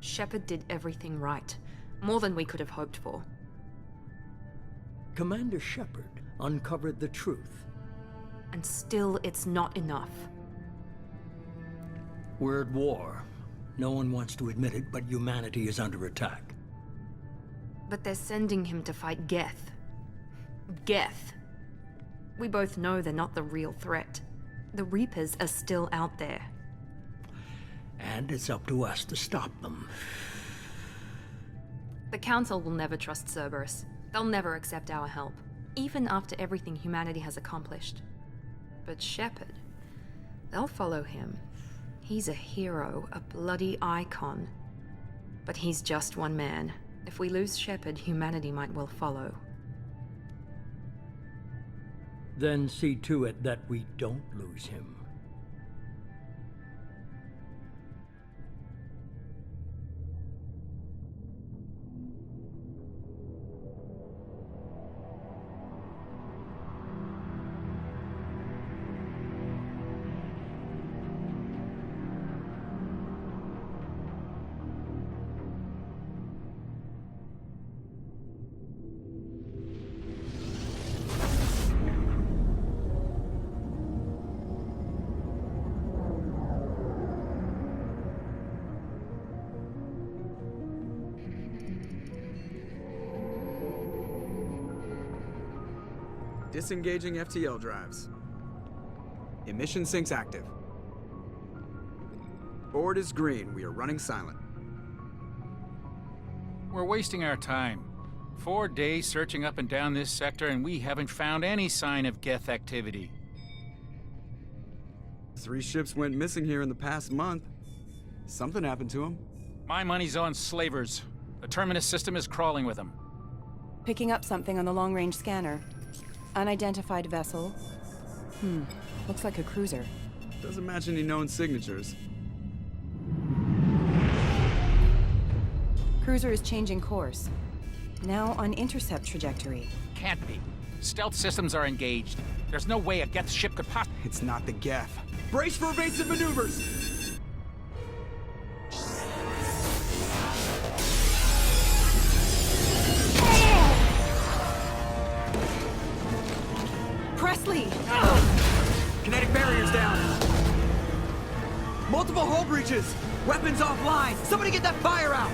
Shepard did everything right. More than we could have hoped for. Commander Shepard uncovered the truth. And still, it's not enough. We're at war. No one wants to admit it, but humanity is under attack. But they're sending him to fight Geth. Geth. We both know they're not the real threat. The Reapers are still out there. And it's up to us to stop them. The Council will never trust Cerberus. They'll never accept our help, even after everything humanity has accomplished. But Shepard, they'll follow him. He's a hero, a bloody icon. But he's just one man. If we lose Shepard, humanity might well follow. Then see to it that we don't lose him. Disengaging FTL drives. Emission sinks active. Board is green. We are running silent. We're wasting our time. 4 days searching up and down this sector, and we haven't found any sign of Geth activity. 3 ships went missing here in the past month. Something happened to them. My money's on slavers. The Terminus system is crawling with them. Picking up something on the long-range scanner. Unidentified vessel. Looks like a cruiser. Doesn't match any known signatures. Cruiser is changing course. Now on intercept trajectory. Can't be. Stealth systems are engaged. There's no way a Geth ship could possibly... It's not the Geth. Brace for evasive maneuvers! Presley! Kinetic barriers down. Multiple hull breaches. Weapons offline. Somebody get that fire out.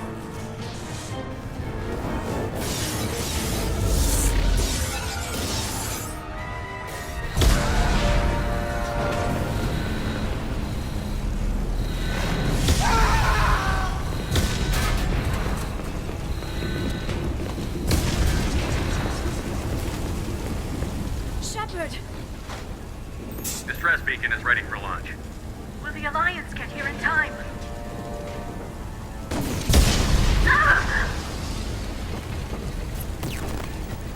Shepard! Distress beacon is ready for launch. Will the Alliance get here in time?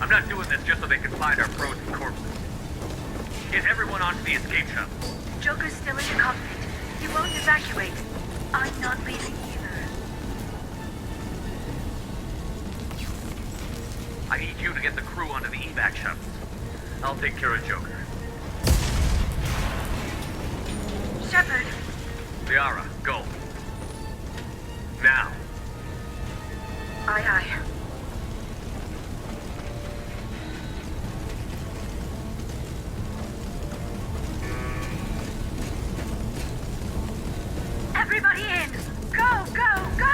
I'm not doing this just so they can find our frozen corpses. Get everyone onto the escape shuttle. Joker's still in the cockpit. He won't evacuate. I'm not leaving either. I need you to get the crew onto the evac shuttles. I'll take care of Joker. Shepard! Liara, go. Now. Aye, aye. Everybody in! Go, go, go!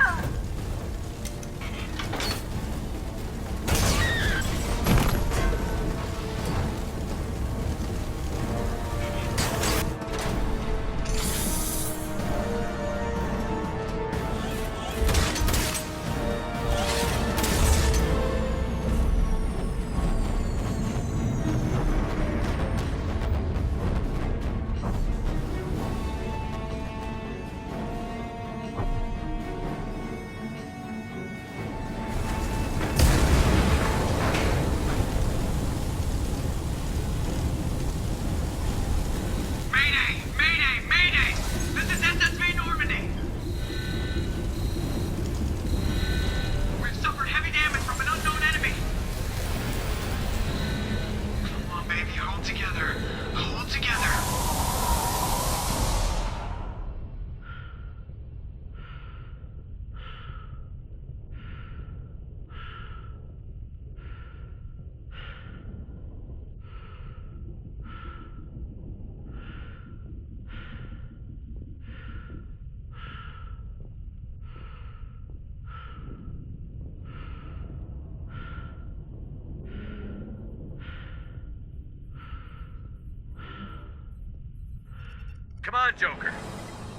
Come on, Joker.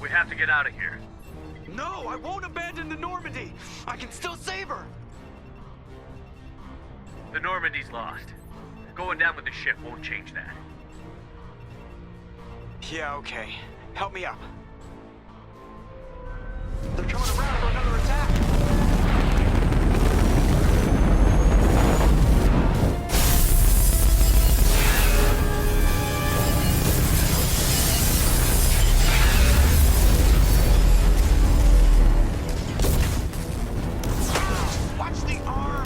We have to get out of here. No, I won't abandon the Normandy. I can still save her. The Normandy's lost. Going down with the ship won't change that. Yeah, okay. Help me up. They're coming around for another attack. Watch the arm!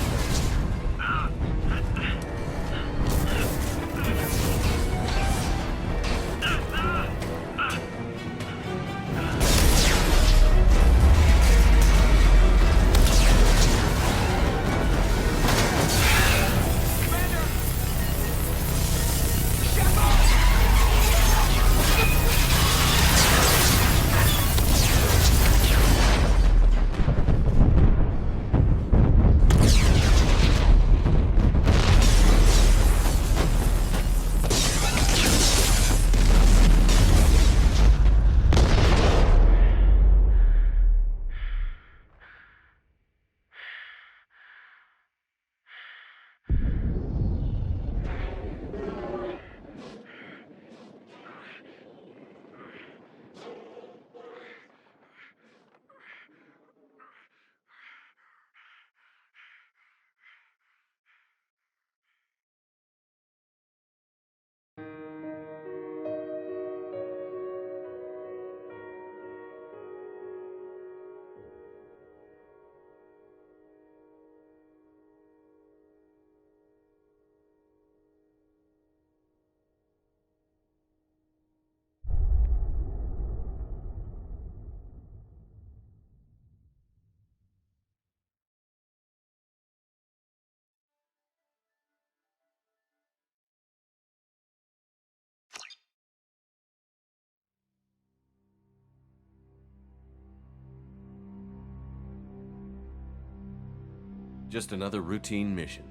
Just another routine mission.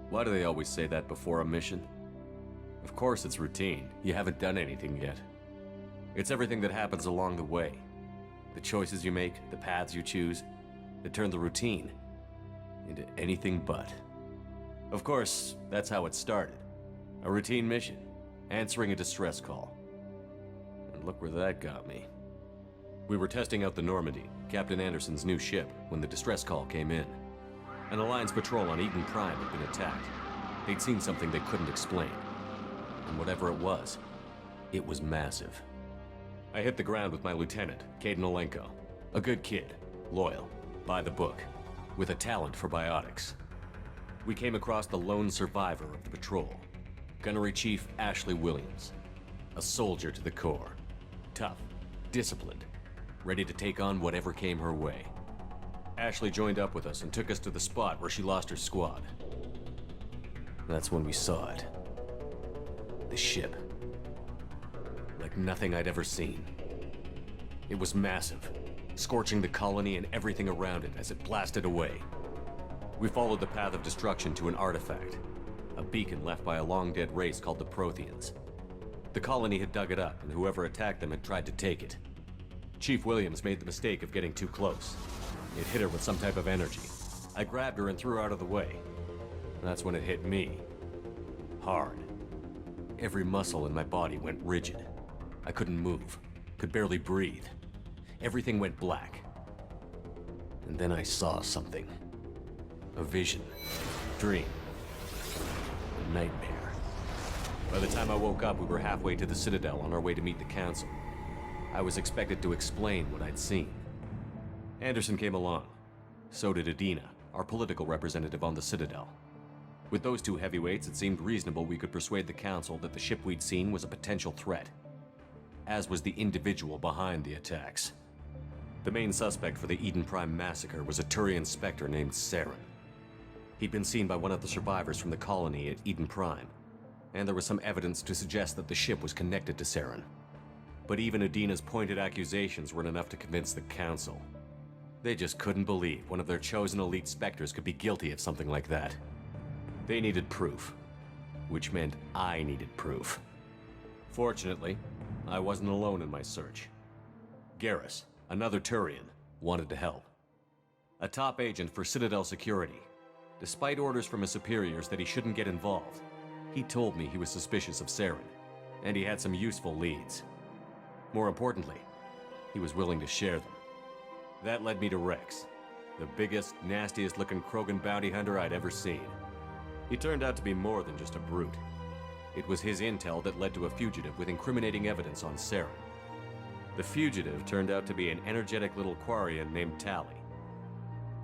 Why do they always say that before a mission? Of course it's routine. You haven't done anything yet. It's everything that happens along the way. The choices you make, the paths you choose, that turn the routine into anything but. Of course, that's how it started. A routine mission, answering a distress call. And look where that got me. We were testing out the Normandy, Captain Anderson's new ship, when the distress call came in. An Alliance patrol on Eden Prime had been attacked. They'd seen something they couldn't explain. And whatever it was massive. I hit the ground with my lieutenant, Caden Olenko. A good kid, loyal, by the book, with a talent for biotics. We came across the lone survivor of the patrol, Gunnery Chief Ashley Williams. A soldier to the core. Tough, disciplined, ready to take on whatever came her way. Ashley joined up with us and took us to the spot where she lost her squad. That's when we saw it. The ship. Like nothing I'd ever seen. It was massive, scorching the colony and everything around it as it blasted away. We followed the path of destruction to an artifact, a beacon left by a long-dead race called the Protheans. The colony had dug it up, and whoever attacked them had tried to take it. Chief Williams made the mistake of getting too close. It hit her with some type of energy. I grabbed her and threw her out of the way. That's when it hit me. Hard. Every muscle in my body went rigid. I couldn't move, could barely breathe. Everything went black. And then I saw something. A vision. Dream. A nightmare. By the time I woke up, we were halfway to the Citadel on our way to meet the Council. I was expected to explain what I'd seen. Anderson came along. So did Adina, our political representative on the Citadel. With those two heavyweights, it seemed reasonable we could persuade the Council that the ship we'd seen was a potential threat, as was the individual behind the attacks. The main suspect for the Eden Prime massacre was a Turian Spectre named Saren. He'd been seen by one of the survivors from the colony at Eden Prime, and there was some evidence to suggest that the ship was connected to Saren. But even Adina's pointed accusations weren't enough to convince the Council. They just couldn't believe one of their chosen elite Spectres could be guilty of something like that. They needed proof, which meant I needed proof. Fortunately, I wasn't alone in my search. Garrus, another Turian, wanted to help. A top agent for Citadel Security. Despite orders from his superiors that he shouldn't get involved, he told me he was suspicious of Saren, and he had some useful leads. More importantly, he was willing to share them. That led me to Rex, the biggest, nastiest looking Krogan bounty hunter I'd ever seen. He turned out to be more than just a brute. It was his intel that led to a fugitive with incriminating evidence on Saren. The fugitive turned out to be an energetic little Quarian named Tali.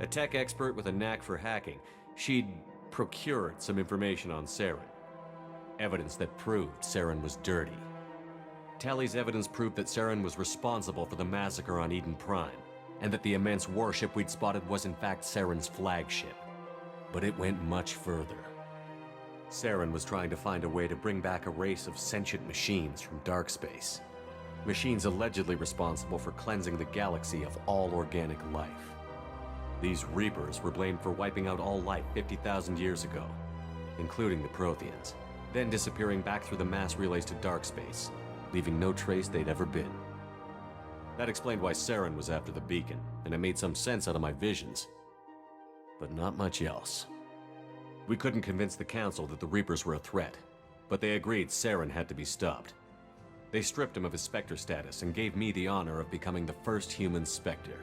A tech expert with a knack for hacking, she'd procured some information on Saren. Evidence that proved Saren was dirty. Tali's evidence proved that Saren was responsible for the massacre on Eden Prime, and that the immense warship we'd spotted was in fact Saren's flagship. But it went much further. Saren was trying to find a way to bring back a race of sentient machines from dark space. Machines allegedly responsible for cleansing the galaxy of all organic life. These Reapers were blamed for wiping out all life 50,000 years ago, including the Protheans, then disappearing back through the mass relays to dark space, leaving no trace they'd ever been. That explained why Saren was after the beacon, and it made some sense out of my visions. But not much else. We couldn't convince the Council that the Reapers were a threat, but they agreed Saren had to be stopped. They stripped him of his Spectre status and gave me the honor of becoming the first human Spectre.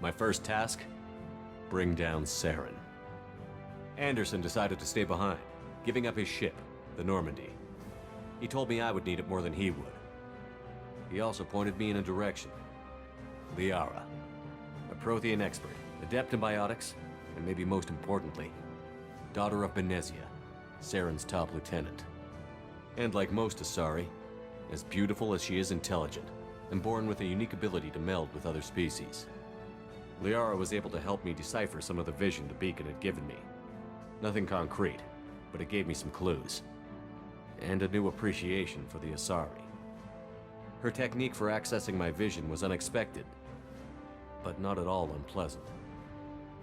My first task? Bring down Saren. Anderson decided to stay behind, giving up his ship, the Normandy. He told me I would need it more than he would. He also pointed me in a direction. Liara, a Prothean expert, adept in biotics, and maybe most importantly, daughter of Benezia, Saren's top lieutenant. And like most Asari, as beautiful as she is intelligent, and born with a unique ability to meld with other species. Liara was able to help me decipher some of the vision the beacon had given me. Nothing concrete, but it gave me some clues. And a new appreciation for the Asari. Her technique for accessing my vision was unexpected, but not at all unpleasant.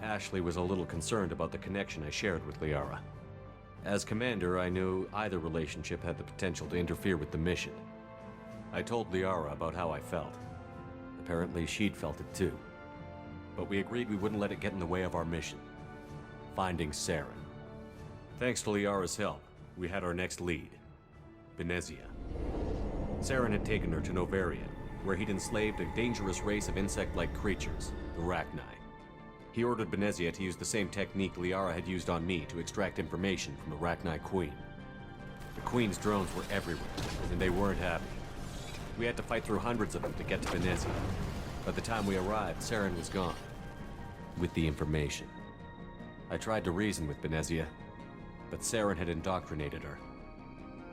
Ashley was a little concerned about the connection I shared with Liara. As commander, I knew either relationship had the potential to interfere with the mission. I told Liara about how I felt. Apparently, she'd felt it too. But we agreed we wouldn't let it get in the way of our mission. Finding Saren. Thanks to Liara's help, we had our next lead. Benezia. Saren had taken her to Novaria, where he'd enslaved a dangerous race of insect-like creatures, the Rachni. He ordered Benezia to use the same technique Liara had used on me to extract information from the Rachni Queen. The Queen's drones were everywhere, and they weren't happy. We had to fight through hundreds of them to get to Benezia. By the time we arrived, Saren was gone. With the information. I tried to reason with Benezia, but Saren had indoctrinated her.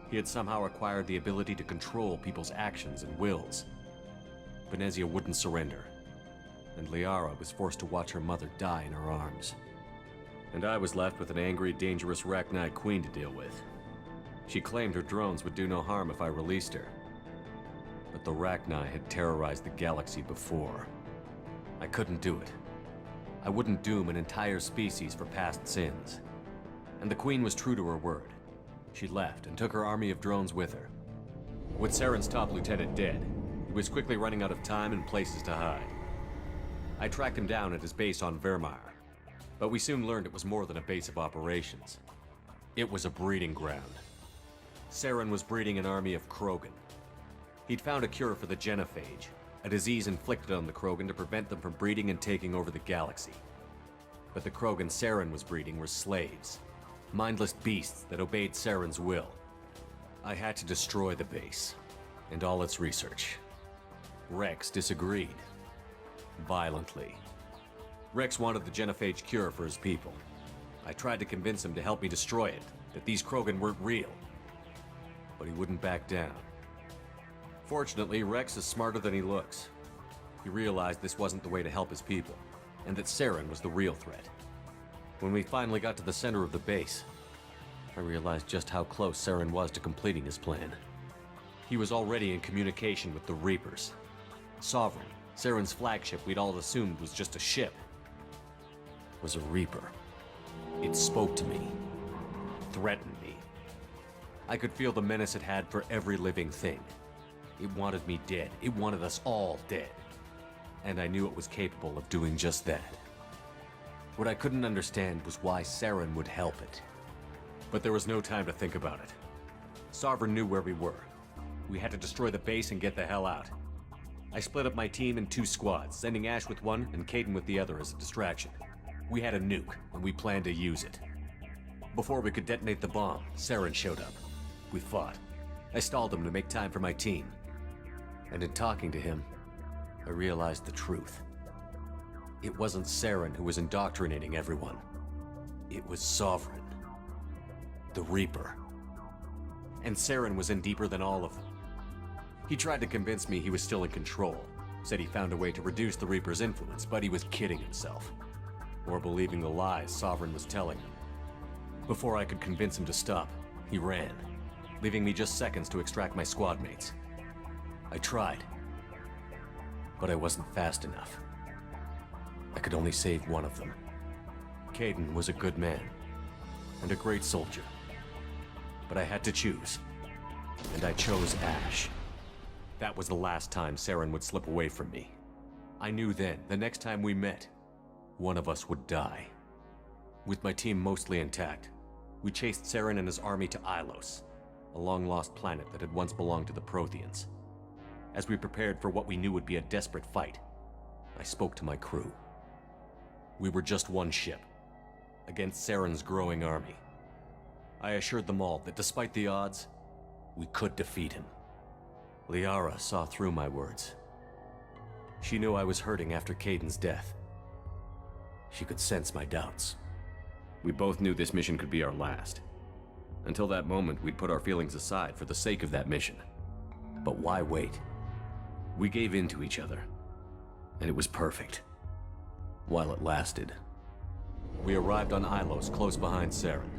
He had somehow acquired the ability to control people's actions and wills. Benezia wouldn't surrender, and Liara was forced to watch her mother die in her arms. And I was left with an angry, dangerous Rachni Queen to deal with. She claimed her drones would do no harm if I released her. But the Rachni had terrorized the galaxy before. I couldn't do it. I wouldn't doom an entire species for past sins. And the Queen was true to her word. She left and took her army of drones with her. With Saren's top lieutenant dead, he was quickly running out of time and places to hide. I tracked him down at his base on Vermeer, but we soon learned it was more than a base of operations. It was a breeding ground. Saren was breeding an army of Krogan. He'd found a cure for the genophage, a disease inflicted on the Krogan to prevent them from breeding and taking over the galaxy. But the Krogan Saren was breeding were slaves, mindless beasts that obeyed Saren's will. I had to destroy the base, and all its research. Rex disagreed. Violently. Rex wanted the genophage cure for his people. I tried to convince him to help me destroy it, that these Krogan weren't real. But he wouldn't back down. Fortunately, Rex is smarter than he looks. He realized this wasn't the way to help his people, and that Saren was the real threat. When we finally got to the center of the base, I realized just how close Saren was to completing his plan. He was already in communication with the Reapers. Sovereign, Saren's flagship we'd all assumed was just a ship, was a Reaper. It spoke to me, threatened me. I could feel the menace it had for every living thing. It wanted me dead. It wanted us all dead. And I knew it was capable of doing just that. What I couldn't understand was why Saren would help it. But there was no time to think about it. Sovereign knew where we were. We had to destroy the base and get the hell out. I split up my team in 2 squads, sending Ash with one and Kaidan with the other as a distraction. We had a nuke, and we planned to use it. Before we could detonate the bomb, Saren showed up. We fought. I stalled him to make time for my team. And in talking to him, I realized the truth. It wasn't Saren who was indoctrinating everyone. It was Sovereign. The Reaper. And Saren was in deeper than all of them. He tried to convince me he was still in control. Said he found a way to reduce the Reaper's influence, but he was kidding himself. Or believing the lies Sovereign was telling him. Before I could convince him to stop, he ran, leaving me just seconds to extract my squad mates. I tried, but I wasn't fast enough. I could only save one of them. Kaidan was a good man, and a great soldier. But I had to choose, and I chose Ash. That was the last time Saren would slip away from me. I knew then, the next time we met, one of us would die. With my team mostly intact, we chased Saren and his army to Ilos, a long-lost planet that had once belonged to the Protheans. As we prepared for what we knew would be a desperate fight, I spoke to my crew. We were just one ship, against Saren's growing army. I assured them all that despite the odds, we could defeat him. Liara saw through my words. She knew I was hurting after Kaidan's death. She could sense my doubts. We both knew this mission could be our last. Until that moment, we'd put our feelings aside for the sake of that mission. But why wait? We gave in to each other, and it was perfect. While it lasted. We arrived on Ilos, close behind Saren.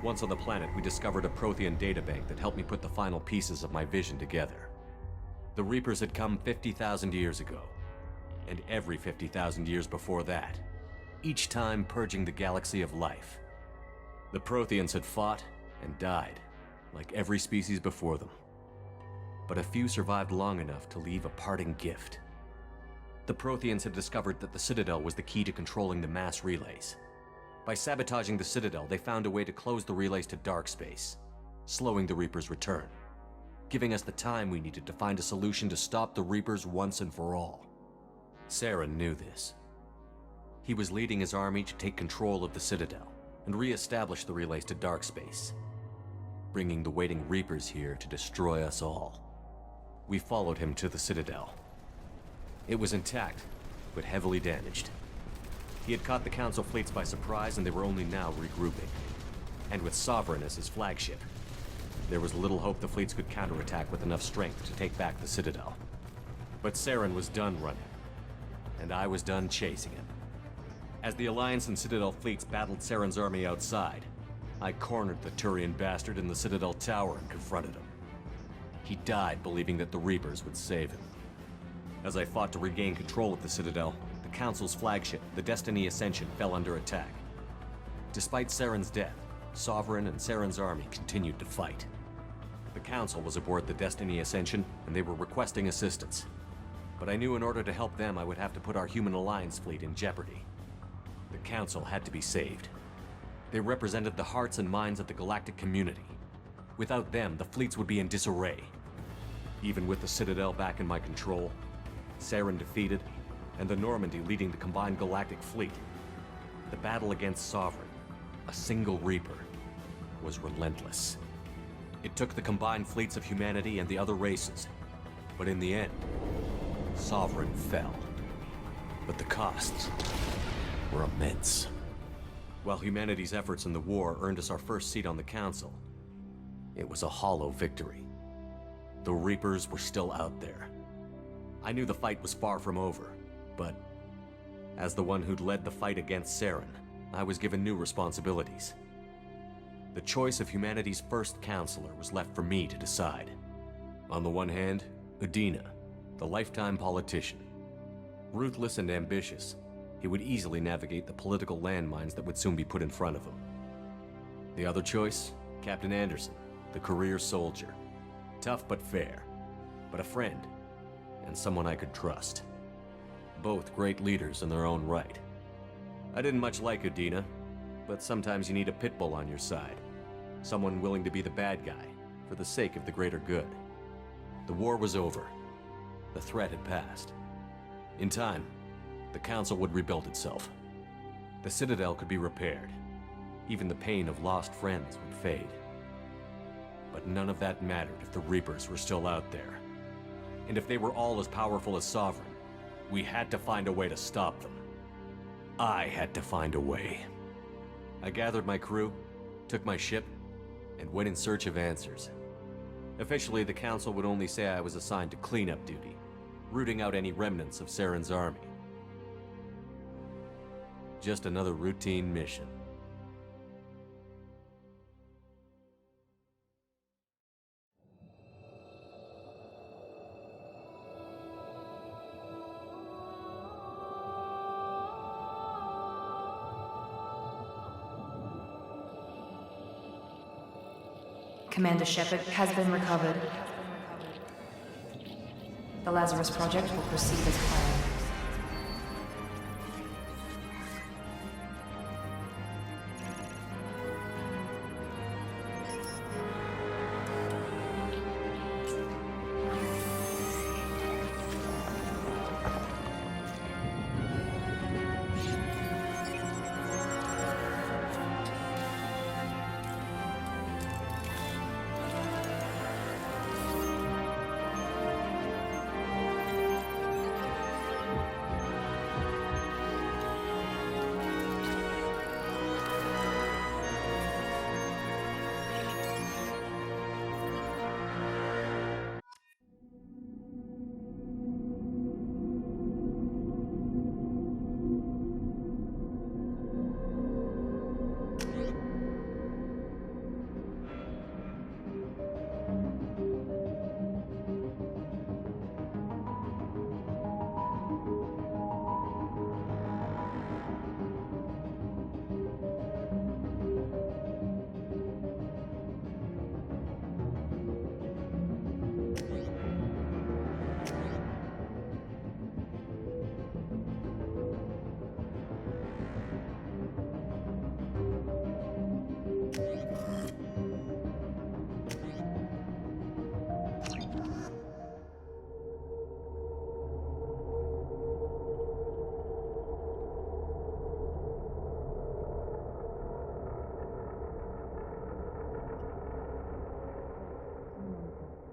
Once on the planet, we discovered a Prothean databank that helped me put the final pieces of my vision together. The Reapers had come 50,000 years ago, and every 50,000 years before that, each time purging the galaxy of life. The Protheans had fought and died, like every species before them. But a few survived long enough to leave a parting gift. The Protheans had discovered that the Citadel was the key to controlling the mass relays. By sabotaging the Citadel, they found a way to close the relays to dark space, slowing the Reaper's return, giving us the time we needed to find a solution to stop the Reapers once and for all. Saren knew this. He was leading his army to take control of the Citadel and re-establish the relays to dark space, bringing the waiting Reapers here to destroy us all. We followed him to the Citadel. It was intact, but heavily damaged. He had caught the Council fleets by surprise, and they were only now regrouping. And with Sovereign as his flagship, there was little hope the fleets could counterattack with enough strength to take back the Citadel. But Saren was done running, and I was done chasing him. As the Alliance and Citadel fleets battled Saren's army outside, I cornered the Turian bastard in the Citadel tower and confronted him. He died believing that the Reapers would save him. As I fought to regain control of the Citadel, the Council's flagship, the Destiny Ascension, fell under attack. Despite Saren's death, Sovereign and Saren's army continued to fight. The Council was aboard the Destiny Ascension, and they were requesting assistance. But I knew in order to help them, I would have to put our Human Alliance fleet in jeopardy. The Council had to be saved. They represented the hearts and minds of the galactic community. Without them, the fleets would be in disarray. Even with the Citadel back in my control, Saren defeated, and the Normandy leading the combined galactic fleet, the battle against Sovereign, a single Reaper, was relentless. It took the combined fleets of humanity and the other races, but in the end, Sovereign fell. But the costs were immense. While humanity's efforts in the war earned us our first seat on the Council, it was a hollow victory. The Reapers were still out there. I knew the fight was far from over, but as the one who'd led the fight against Saren, I was given new responsibilities. The choice of humanity's first counselor was left for me to decide. On the one hand, Udina, the lifetime politician. Ruthless and ambitious, he would easily navigate the political landmines that would soon be put in front of him. The other choice, Captain Anderson, the career soldier. Tough but fair. but a friend, and someone I could trust. Both great leaders in their own right. I didn't much like Udina, but sometimes you need a pit bull on your side. Someone willing to be the bad guy, for the sake of the greater good. The war was over. The threat had passed. In time, the Council would rebuild itself. The Citadel could be repaired. Even the pain of lost friends would fade. But none of that mattered if the Reapers were still out there. And if they were all as powerful as Sovereign, we had to find a way to stop them. I had to find a way. I gathered my crew, took my ship, and went in search of answers. Officially, the Council would only say I was assigned to cleanup duty, rooting out any remnants of Saren's army. Just another routine mission. Commander Shepard has been recovered. The Lazarus Project will proceed as planned.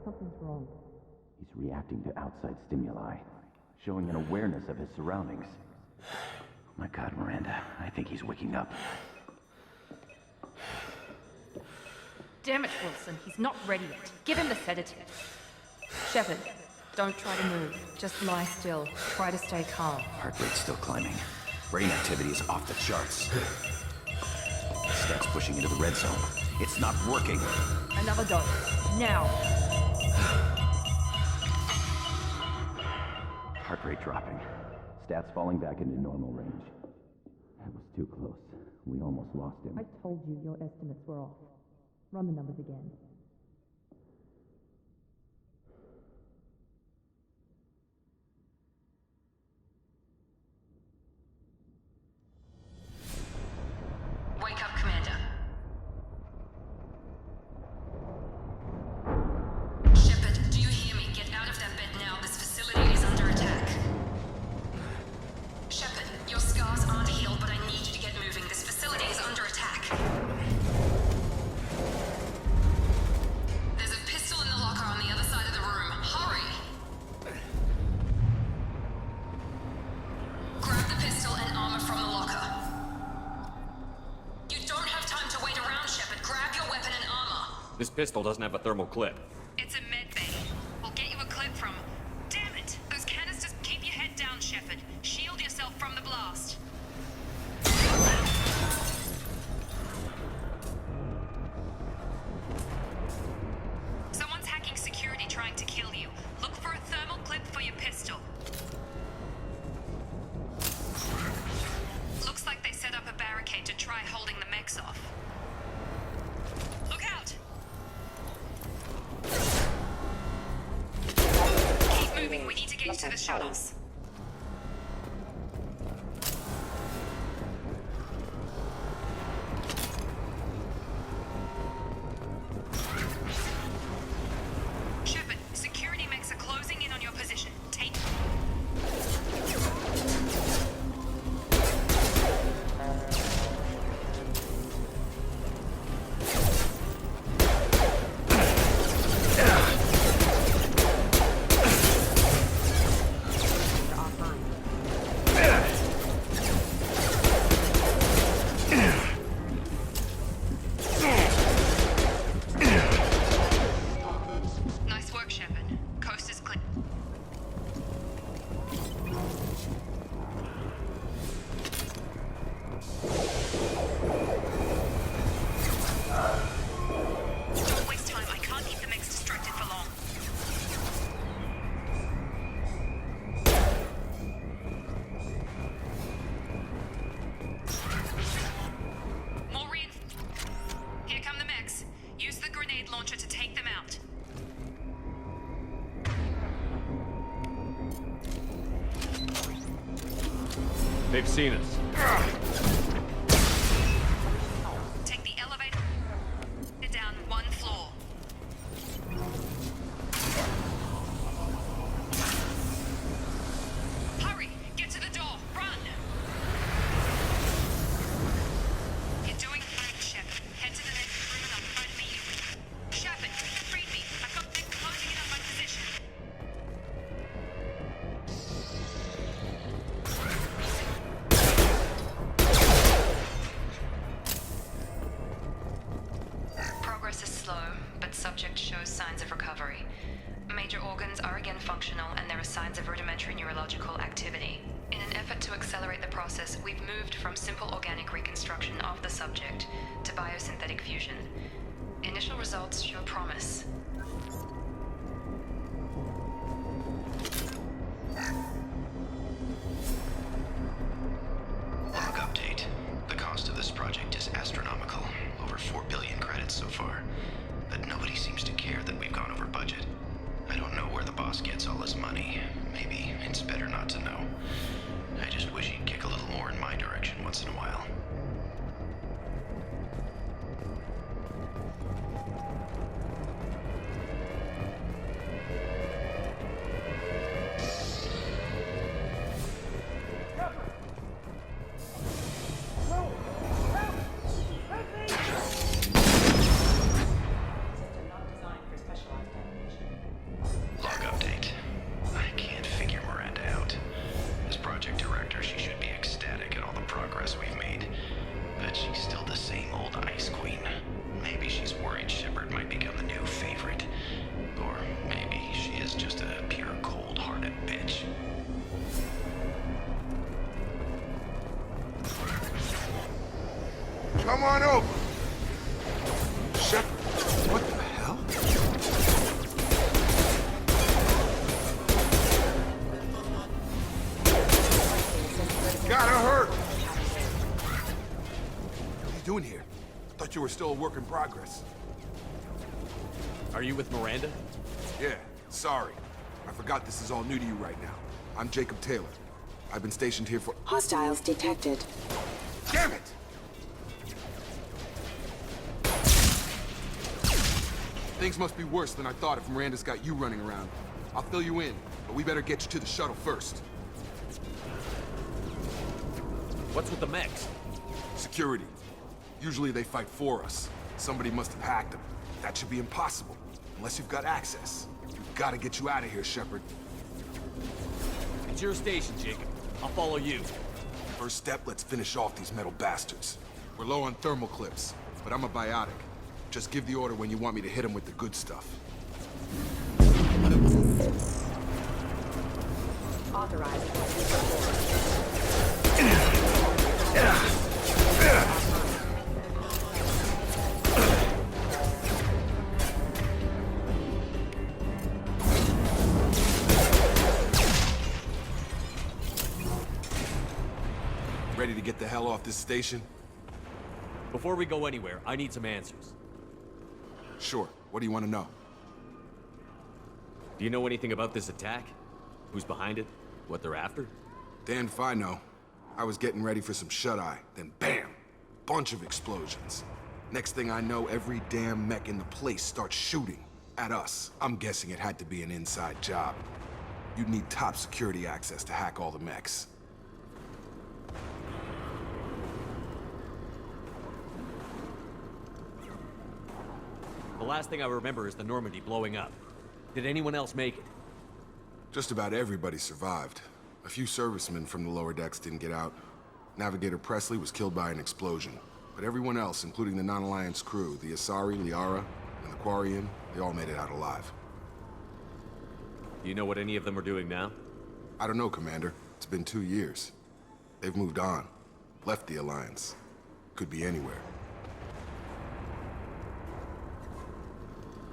Something's wrong. He's reacting to outside stimuli, showing an awareness of his surroundings. Oh my God, Miranda, I think he's waking up. Damn it, Wilson. He's not ready yet. Give him the sedative. Shepard, don't try to move. Just lie still. Try to stay calm. Heart rate's still climbing. Brain activity is off the charts. Steps pushing into the red zone. It's not working. Another dose. Now. Heart rate dropping. Stats falling back into normal range. That was too close. We almost lost him. I told you your estimates were off. Run the numbers again. Wake up, Commander. Shepard, do you hear me? Get out of that bed now. This facility is under attack. Shepard, your scars aren't healed, but I need you to get moving. This facility is under attack. There's a pistol in the locker on the other side of the room. Hurry! Grab the pistol and armor from the locker. You don't have time to wait around, Shepard. Grab your weapon and armor. This pistol doesn't have a thermal clip. It's a med bay. We'll get you a clip from... Damn it! Those canisters... Keep your head down, Shepard. Shield yourself from the blast. Someone's hacking security trying to kill you. Look for a thermal clip for your pistol. Looks like they set up a barricade to try holding the mechs off. Look out! shuttles. Shepard, security mechs are closing in on your position. Take... Nice work, Shepard. Coast is clear. Don't waste time. I can't keep the mechs distracted for long. More Here come the mechs. Use the grenade launcher to take them out. They've seen us. Take the elevator down one floor. Hurry! Get to the door! Run! You're doing fine, Shepard. Head to the next room and I'll try to meet you. Shepard, read me. I've got them closing in on my position. Progress is slow, but subject shows signs of recovery. Major organs are again functional, and there are signs of rudimentary neurological activity. In an effort to accelerate the process, we've moved from simple organic reconstruction of the subject to biosynthetic fusion. Initial results show promise. Log update. The cost of this project is astronomical. Over 4 billion credits so far. But nobody seems to care that we've gone over budget. I don't know where the boss gets all his money. Maybe it's better not to know. I just wish he'd kick a little more in my direction once in a while. Log update. I can't figure Miranda out. As project director, she should be ecstatic at all the progress we've made. But she's still the same old Ice Queen. Maybe she's worried Shepard might become the new favorite. Or maybe she is just a pure cold-hearted bitch. Come on over. Shepard, what the hell? Got her hurt. What are you doing here? Thought you were still a work in progress. Are you with Miranda? Yeah, sorry. I forgot this is all new to you right now. I'm Jacob Taylor. I've been stationed here for... Hostiles detected. Damn it! Things must be worse than I thought if Miranda's got you running around. I'll fill you in, but we better get you to the shuttle first. What's with the mechs? Security. Usually they fight for us. Somebody must have hacked them. That should be impossible, unless you've got access. We've got to get you out of here, Shepard. It's your station, Jacob. I'll follow you. First step, let's finish off these metal bastards. We're low on thermal clips, but I'm a biotic. Just give the order when you want me to hit them with the good stuff. Ready to get the hell off this station? Before we go anywhere, I need some answers. Sure. What do you want to know? Do you know anything about this attack? Who's behind it? What they're after? Damned if I know. I was getting ready for some shut-eye, then bam! Bunch of explosions. Next thing I know, every damn mech in the place starts shooting at us. I'm guessing it had to be an inside job. You'd need top security access to hack all the mechs. The last thing I remember is the Normandy blowing up. Did anyone else make it? Just about everybody survived. A few servicemen from the lower decks didn't get out. Navigator Presley was killed by an explosion. But everyone else, including the non-Alliance crew, the Asari, Liara, and the Quarian, they all made it out alive. Do you know what any of them are doing now? I don't know, Commander. It's been 2 years. They've moved on. Left the Alliance. Could be anywhere.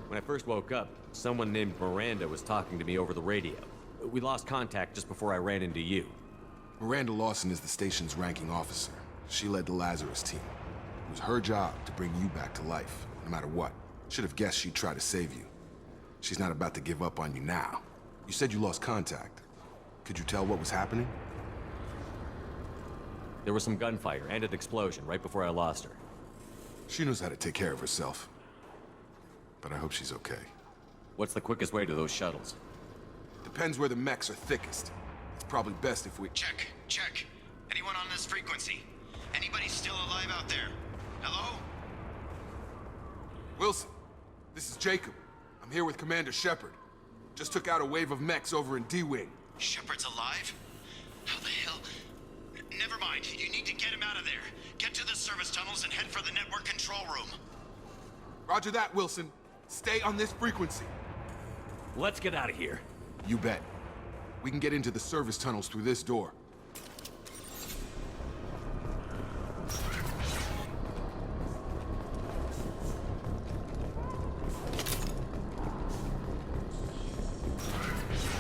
When I first woke up, someone named Miranda was talking to me over the radio. We lost contact just before I ran into you. Miranda Lawson is the station's ranking officer. She led the Lazarus team. It was her job to bring you back to life, no matter what. Should have guessed she'd try to save you. She's not about to give up on you now. You said you lost contact. Could you tell what was happening? There was some gunfire and an explosion right before I lost her. She knows how to take care of herself. But I hope she's okay. What's the quickest way to those shuttles? Depends where the mechs are thickest. It's probably best if we... Check. Anyone on this frequency? Anybody still alive out there? Hello? Wilson, this is Jacob. I'm here with Commander Shepard. Just took out a wave of mechs over in D-Wing. Shepard's alive? How the hell? Never mind. You need to get him out of there. Get to the service tunnels and head for the network control room. Roger that, Wilson. Stay on this frequency. Let's get out of here. You bet. We can get into the service tunnels through this door.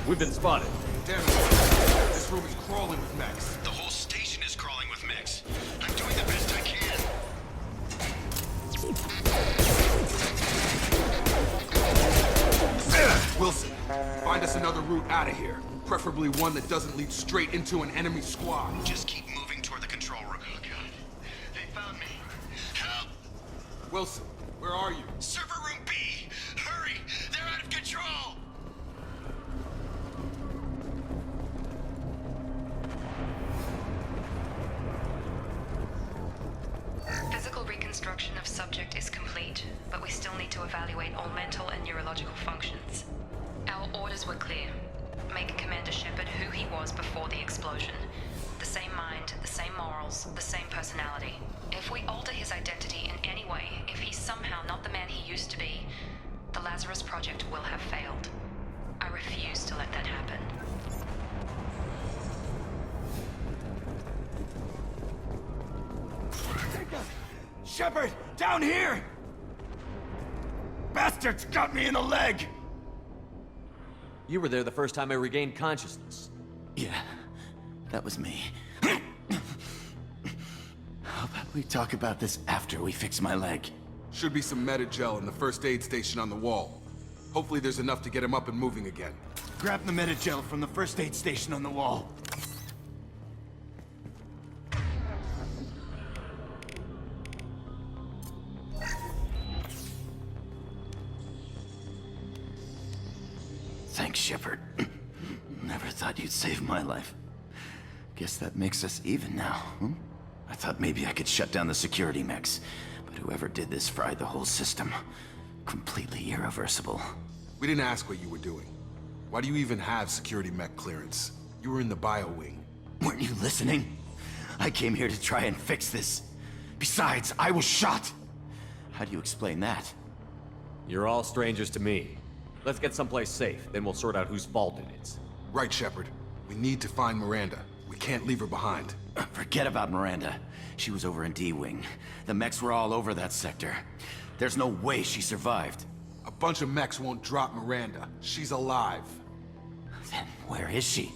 We've been spotted. Damn it. This room is crawling with mechs. The whole station is crawling with mechs. I'm doing the best I can. Wilson, find us another route out of here. Preferably one that doesn't lead straight into an enemy squad. Just keep moving toward the control room. Oh, God. They found me. Help! Wilson, where are you? Server room B! Hurry! They're out of control! Physical reconstruction of subject is complete, but we still need to evaluate all mental and neurological functions. Our orders were clear. Make Commander Shepard who he was before the explosion. The same mind, the same morals, the same personality. If we alter his identity in any way, if he's somehow not the man he used to be, the Lazarus Project will have failed. I refuse to let that happen. Shepard, down here! Bastards got me in the leg! You were there the first time I regained consciousness. Yeah, that was me. How about we talk about this after we fix my leg? Should be some Medi-gel in the first aid station on the wall. Hopefully there's enough to get him up and moving again. Grab the Medi-gel from the first aid station on the wall. Thanks, Shepard. Never thought you'd save my life. Guess that makes us even now, hmm? I thought maybe I could shut down the security mechs, but whoever did this fried the whole system. Completely irreversible. We didn't ask what you were doing. Why do you even have security mech clearance? You were in the bio wing. Weren't you listening? I came here to try and fix this. Besides, I was shot! How do you explain that? You're all strangers to me. Let's get someplace safe, then we'll sort out whose fault it is. Right, Shepard. We need to find Miranda. We can't leave her behind. Forget about Miranda. She was over in D-Wing. The mechs were all over that sector. There's no way she survived. A bunch of mechs won't drop Miranda. She's alive. Then where is she?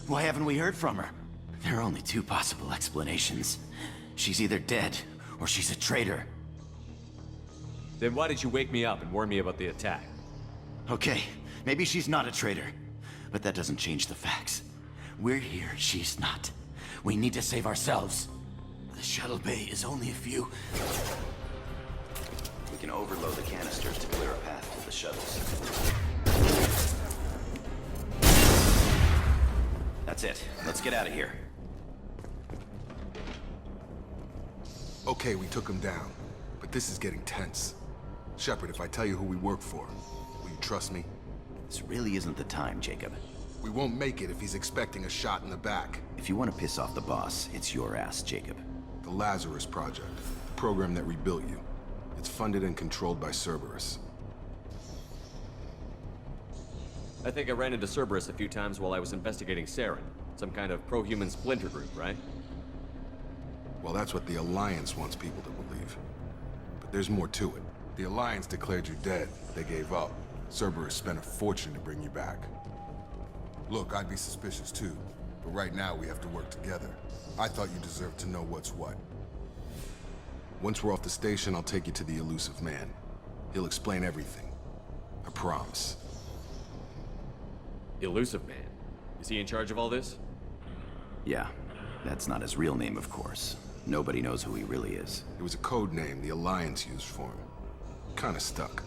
Why haven't we heard from her? There are only two possible explanations. She's either dead, or she's a traitor. Then why did you wake me up and warn me about the attack? Okay, maybe she's not a traitor. but that doesn't change the facts. We're here, she's not. We need to save ourselves. The shuttle bay is only a few... We can overload the canisters to clear a path to the shuttles. That's it. Let's get out of here. Okay, we took him down, but this is getting tense. Shepard, if I tell you who we work for, will you trust me? This really isn't the time, Jacob. We won't make it if he's expecting a shot in the back. If you want to piss off the boss, it's your ass, Jacob. The Lazarus Project, the program that rebuilt you. It's funded and controlled by Cerberus. I think I ran into Cerberus a few times while I was investigating Saren. Some kind of pro-human splinter group, right? Well, that's what the Alliance wants people to believe. But there's more to it. The Alliance declared you dead. They gave up. Cerberus spent a fortune to bring you back. Look, I'd be suspicious too, but right now we have to work together. I thought you deserved to know what's what. Once we're off the station, I'll take you to the Elusive Man. He'll explain everything. I promise. Elusive Man? Is he in charge of all this? Yeah. That's not his real name, of course. Nobody knows who he really is. It was a code name the Alliance used for him. Kinda stuck.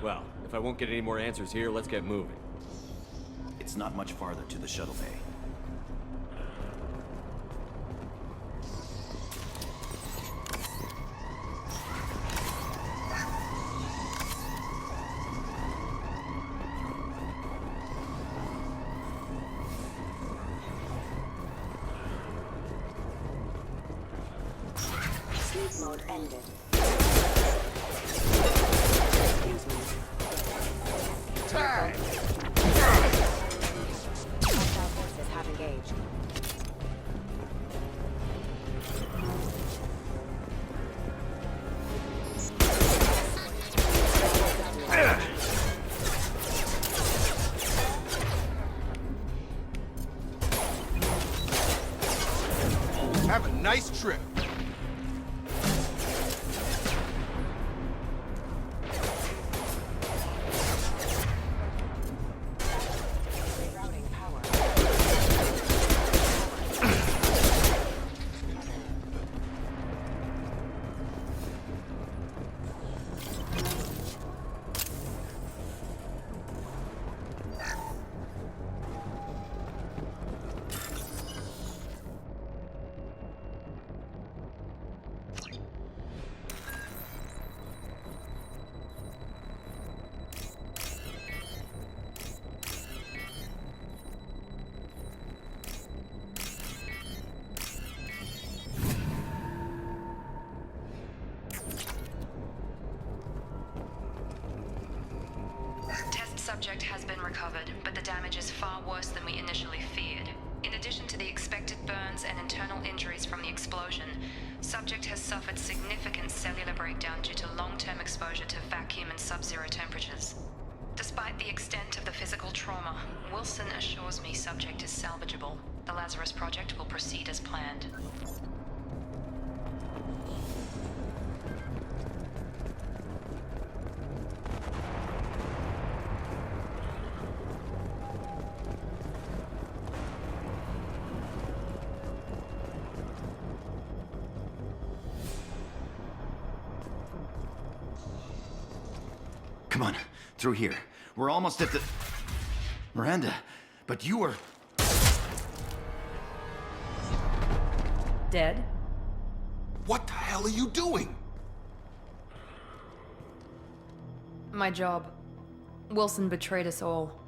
Well, if I won't get any more answers here, let's get moving. It's not much farther to the shuttle bay. Sleep mode ended. Time! Hostile forces have engaged. Have a nice trip. Subject has been recovered, but the damage is far worse than we initially feared. In addition to the expected burns and internal injuries from the explosion, subject has suffered significant cellular breakdown due to long-term exposure to vacuum and sub-zero temperatures. Despite the extent of the physical trauma, Wilson assures me subject is salvageable. The Lazarus Project will proceed as planned. Come on, through here. We're almost at the... Miranda, but you were... Dead? What the hell are you doing? My job. Wilson betrayed us all.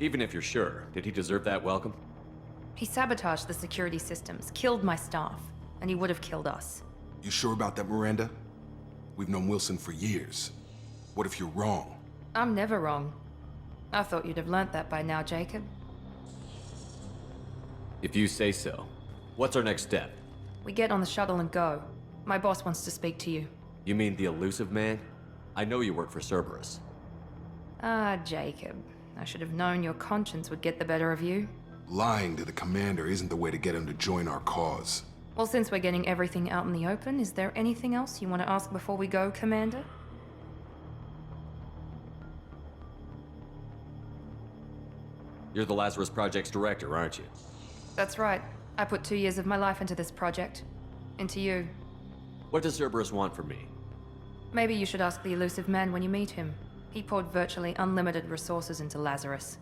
Even if you're sure, did he deserve that welcome? He sabotaged the security systems, killed my staff, and he would have killed us. You sure about that, Miranda? We've known Wilson for years. What if you're wrong? I'm never wrong. I thought you'd have learnt that by now, Jacob. If you say so. What's our next step? We get on the shuttle and go. My boss wants to speak to you. You mean the Elusive Man? I know you work for Cerberus. Ah, Jacob. I should have known your conscience would get the better of you. Lying to the commander isn't the way to get him to join our cause. Well, since we're getting everything out in the open, is there anything else you want to ask before we go, Commander? You're the Lazarus Project's director, aren't you? That's right. I put 2 years of my life into this project. Into you. What does Cerberus want from me? Maybe you should ask the Elusive Man when you meet him. He poured virtually unlimited resources into Lazarus.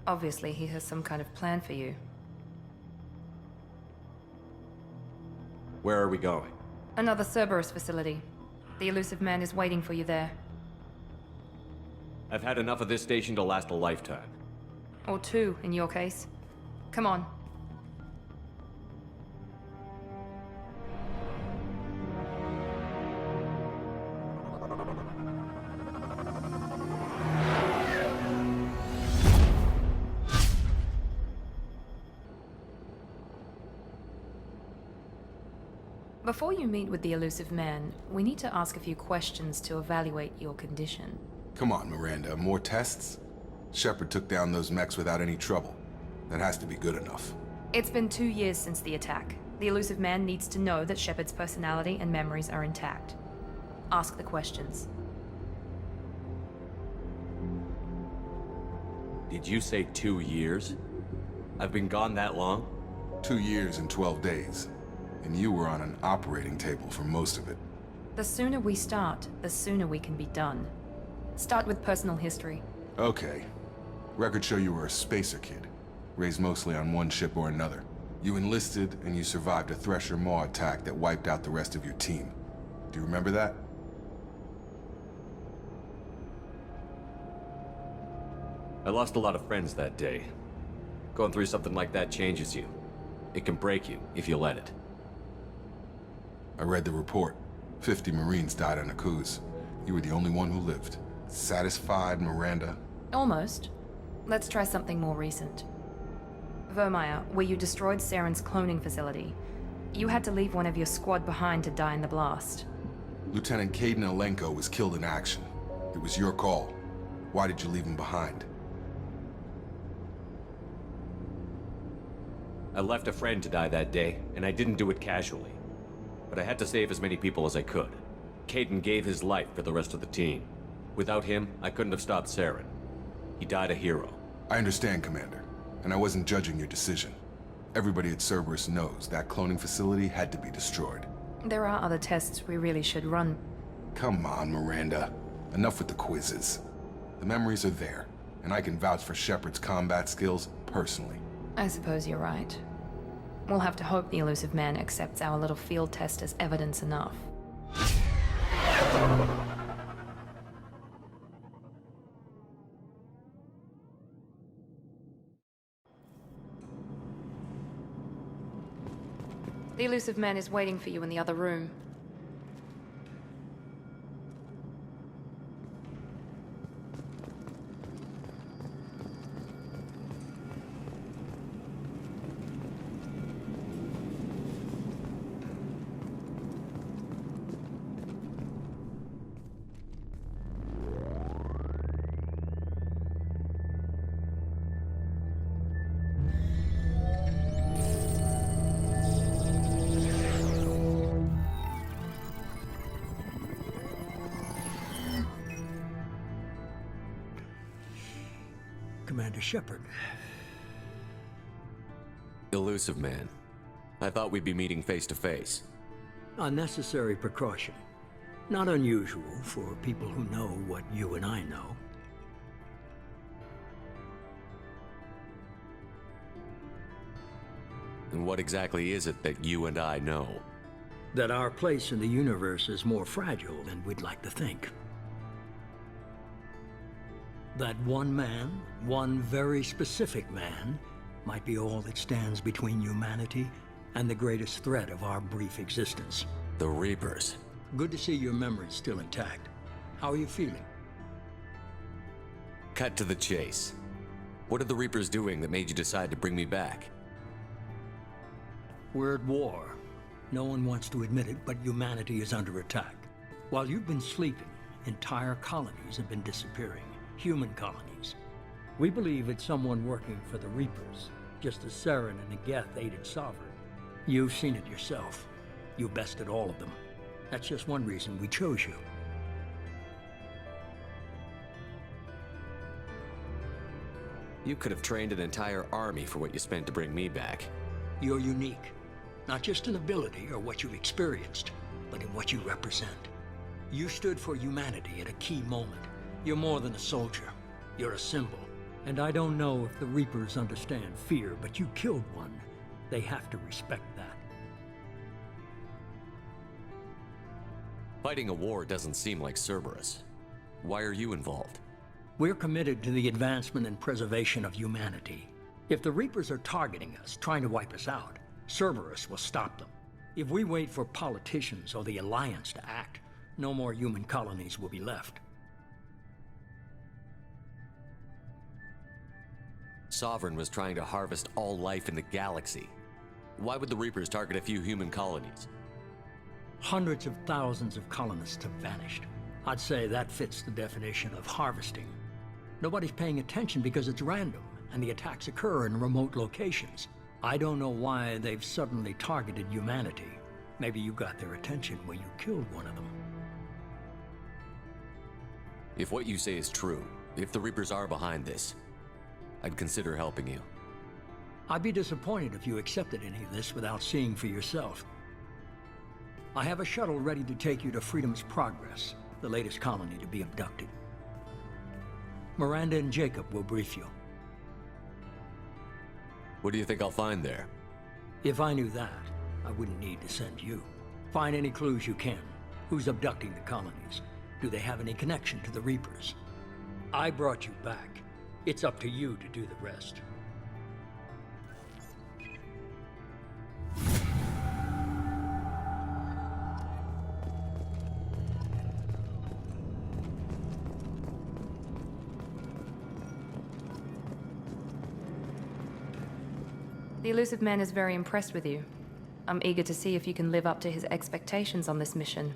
Obviously, he has some kind of plan for you. Where are we going? Another Cerberus facility. The Elusive Man is waiting for you there. I've had enough of this station to last a lifetime. Or 2, in your case. Come on. Before you meet with the Elusive Man, we need to ask a few questions to evaluate your condition. Come on, Miranda, more tests? Shepard took down those mechs without any trouble. That has to be good enough. It's been 2 years since the attack. The Elusive Man needs to know that Shepard's personality and memories are intact. Ask the questions. Did you say 2 years? I've been gone that long? 2 years and 12 days. And you were on an operating table for most of it. The sooner we start, the sooner we can be done. Start with personal history. Okay. Records show you were a spacer kid, raised mostly on one ship or another. You enlisted and you survived a Thresher Maw attack that wiped out the rest of your team. Do you remember that? I lost a lot of friends that day. Going through something like that changes you. It can break you if you let it. I read the report. 50 Marines died on Akuz. You were the only one who lived. Satisfied, Miranda? Almost. Let's try something more recent. Vermeer, where you destroyed Saren's cloning facility. You had to leave one of your squad behind to die in the blast. Lieutenant Kaidan Alenko was killed in action. It was your call. Why did you leave him behind? I left a friend to die that day, and I didn't do it casually. But I had to save as many people as I could. Kaidan gave his life for the rest of the team. Without him, I couldn't have stopped Saren. He died a hero. I understand, Commander. And I wasn't judging your decision. Everybody at Cerberus knows that cloning facility had to be destroyed. There are other tests we really should run. Come on, Miranda. Enough with the quizzes. The memories are there, and I can vouch for Shepard's combat skills personally. I suppose you're right. We'll have to hope the Elusive Man accepts our little field test as evidence enough. The Elusive Man is waiting for you in the other room. Commander Shepard. Elusive Man. I thought we'd be meeting face to face. A necessary precaution. Not unusual for people who know what you and I know. And what exactly is it that you and I know? That our place in the universe is more fragile than we'd like to think. That one man, one very specific man, might be all that stands between humanity and the greatest threat of our brief existence. The Reapers. Good to see your memory's still intact. How are you feeling? Cut to the chase. What are the Reapers doing that made you decide to bring me back? We're at war. No one wants to admit it, but humanity is under attack. While you've been sleeping, entire colonies have been disappearing. Human colonies. We believe it's someone working for the Reapers, just as Saren and Negeth aided Sovereign. You've seen it yourself. You bested all of them. That's just one reason we chose you. You could have trained an entire army for what you spent to bring me back. You're unique. Not just in ability or what you've experienced, but in what you represent. You stood for humanity at a key moment. You're more than a soldier. You're a symbol. And I don't know if the Reapers understand fear, but you killed one. They have to respect that. Fighting a war doesn't seem like Cerberus. Why are you involved? We're committed to the advancement and preservation of humanity. If the Reapers are targeting us, trying to wipe us out, Cerberus will stop them. If we wait for politicians or the Alliance to act, no more human colonies will be left. Sovereign was trying to harvest all life in the galaxy. Why would the Reapers target a few human colonies? Hundreds of thousands of colonists have vanished. I'd say that fits the definition of harvesting. Nobody's paying attention because it's random, and the attacks occur in remote locations. I don't know why they've suddenly targeted humanity. Maybe you got their attention when you killed one of them. If what you say is true, if the Reapers are behind this, I'd consider helping you. I'd be disappointed if you accepted any of this without seeing for yourself. I have a shuttle ready to take you to Freedom's Progress, the latest colony to be abducted. Miranda and Jacob will brief you. What do you think I'll find there? If I knew that, I wouldn't need to send you. Find any clues you can. Who's abducting the colonies? Do they have any connection to the Reapers? I brought you back. It's up to you to do the rest. The Elusive Man is very impressed with you. I'm eager to see if you can live up to his expectations on this mission.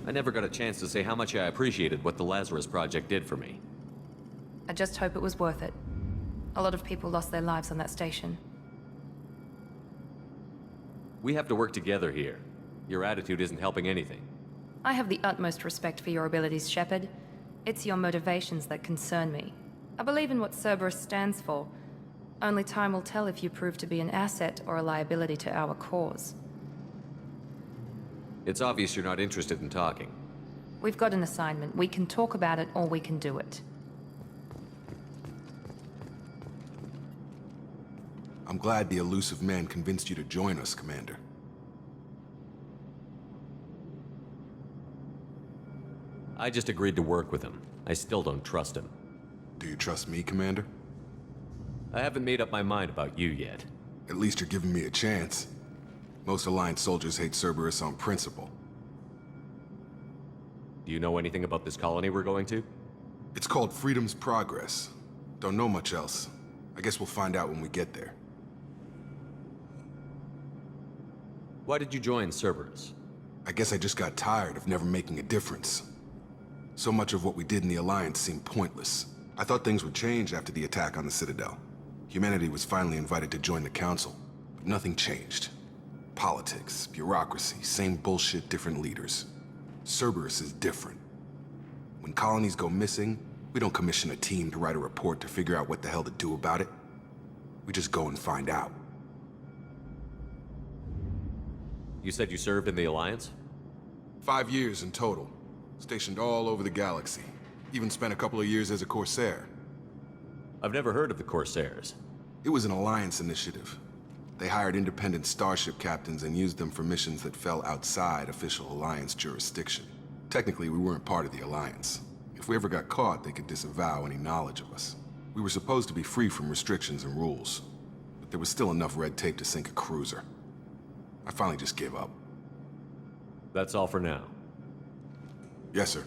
I never got a chance to say how much I appreciated what the Lazarus Project did for me. I just hope it was worth it. A lot of people lost their lives on that station. We have to work together here. Your attitude isn't helping anything. I have the utmost respect for your abilities, Shepard. It's your motivations that concern me. I believe in what Cerberus stands for. Only time will tell if you prove to be an asset or a liability to our cause. It's obvious you're not interested in talking. We've got an assignment. We can talk about it or we can do it. I'm glad the Elusive Man convinced you to join us, Commander. I just agreed to work with him. I still don't trust him. Do you trust me, Commander? I haven't made up my mind about you yet. At least you're giving me a chance. Most Alliance soldiers hate Cerberus on principle. Do you know anything about this colony we're going to? It's called Freedom's Progress. Don't know much else. I guess we'll find out when we get there. Why did you join Cerberus? I guess I just got tired of never making a difference. So much of what we did in the Alliance seemed pointless. I thought things would change after the attack on the Citadel. Humanity was finally invited to join the Council, but nothing changed. Politics, bureaucracy, same bullshit, different leaders. Cerberus is different. When colonies go missing, we don't commission a team to write a report to figure out what the hell to do about it. We just go and find out. You said you served in the Alliance? 5 years in total. Stationed all over the galaxy. Even spent a couple of years as a Corsair. I've never heard of the Corsairs. It was an Alliance initiative. They hired independent starship captains and used them for missions that fell outside official Alliance jurisdiction. Technically, we weren't part of the Alliance. If we ever got caught, they could disavow any knowledge of us. We were supposed to be free from restrictions and rules, but there was still enough red tape to sink a cruiser. I finally just gave up. That's all for now. Yes, sir.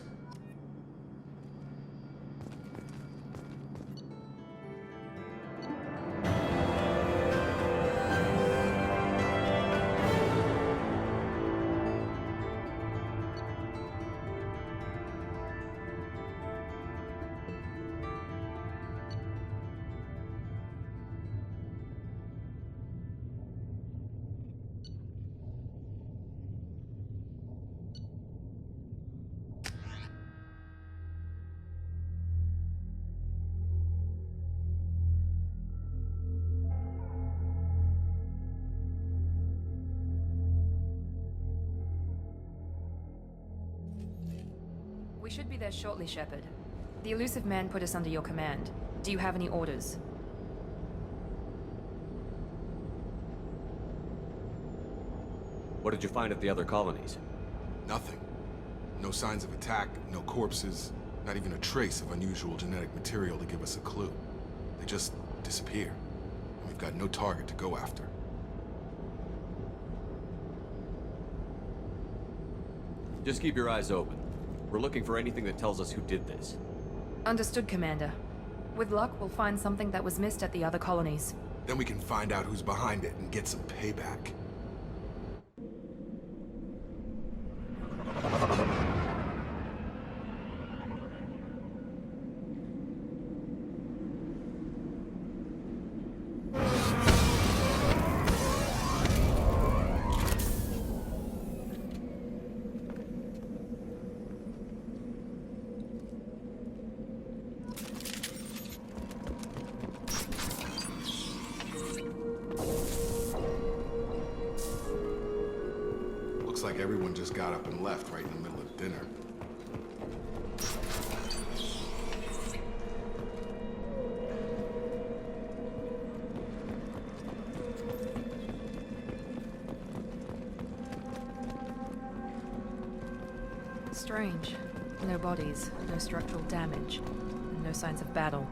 should be there shortly, Shepard. The elusive man put us under your command. Do you have any orders? What did you find at the other colonies? Nothing. No signs of attack, no corpses, not even a trace of unusual genetic material to give us a clue. They just disappear. We've got no target to go after. Just keep your eyes open. We're looking for anything that tells us who did this. Understood, Commander. With luck, we'll find something that was missed at the other colonies. Then we can find out who's behind it and get some payback. Looks like everyone just got up and left right in the middle of dinner. Strange. No bodies, no structural damage, no signs of battle.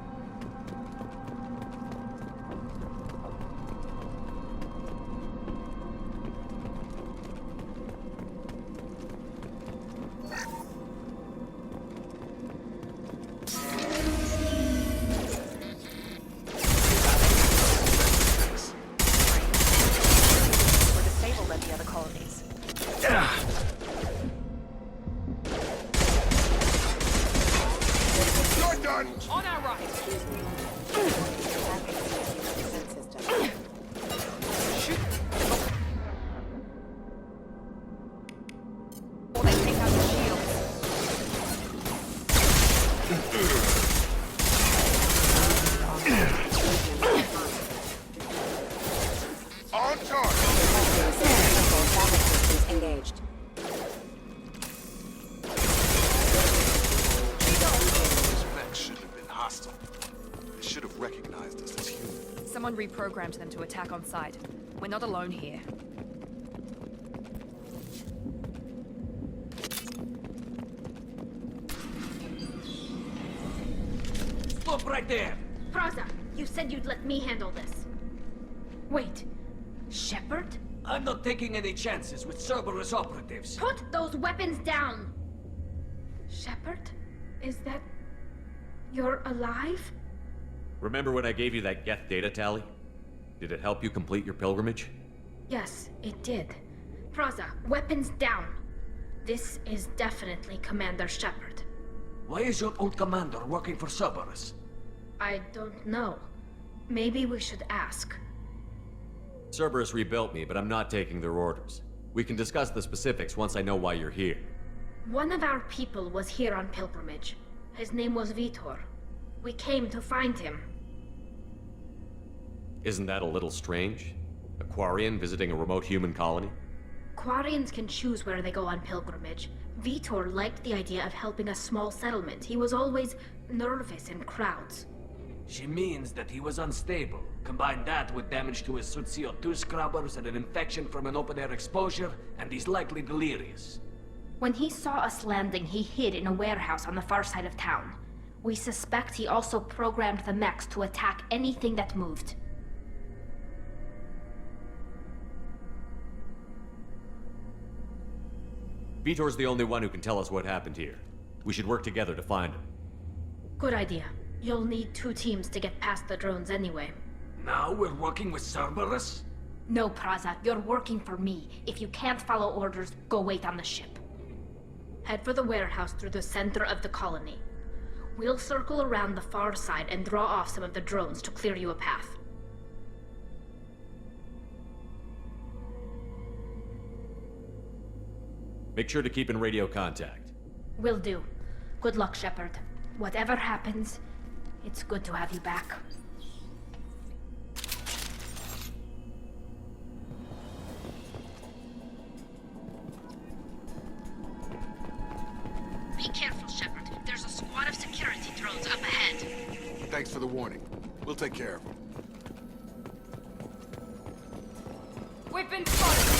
We're disabled at the other colonies. You're done! On our right! Excuse me. Attacking the defense system. Or they take out the shields. On charge! Engaged. Those mechs shouldn't have been hostile. They should have recognized us as human. Someone reprogrammed them to attack on sight. We're not alone here. Stop right there! Praza, you said you'd let me handle this. Wait, Shepard? I'm not taking any chances with Cerberus operatives. Put those weapons down! Shepard? Is that... you're alive? Remember when I gave you that Geth data tally? Did it help you complete your pilgrimage? Yes, it did. Praza, weapons down. This is definitely Commander Shepard. Why is your old commander working for Cerberus? I don't know. Maybe we should ask. Cerberus rebuilt me, but I'm not taking their orders. We can discuss the specifics once I know why you're here. One of our people was here on pilgrimage. His name was Vitor. We came to find him. Isn't that a little strange? A Quarian visiting a remote human colony? Quarians can choose where they go on pilgrimage. Vitor liked the idea of helping a small settlement. He was always nervous in crowds. She means that he was unstable. Combine that with damage to his suit CO2 scrubbers and an infection from an open-air exposure, and he's likely delirious. When he saw us landing, he hid in a warehouse on the far side of town. We suspect he also programmed the mechs to attack anything that moved. Vitor's the only one who can tell us what happened here. We should work together to find him. Good idea. You'll need 2 teams to get past the drones anyway. Now we're working with Cerberus? No, Praza, you're working for me. If you can't follow orders, go wait on the ship. Head for the warehouse through the center of the colony. We'll circle around the far side and draw off some of the drones to clear you a path. Make sure to keep in radio contact. Will do. Good luck, Shepard. Whatever happens, it's good to have you back. Be careful, Shepard. Thanks for the warning. We'll take care of him. We've been spotted!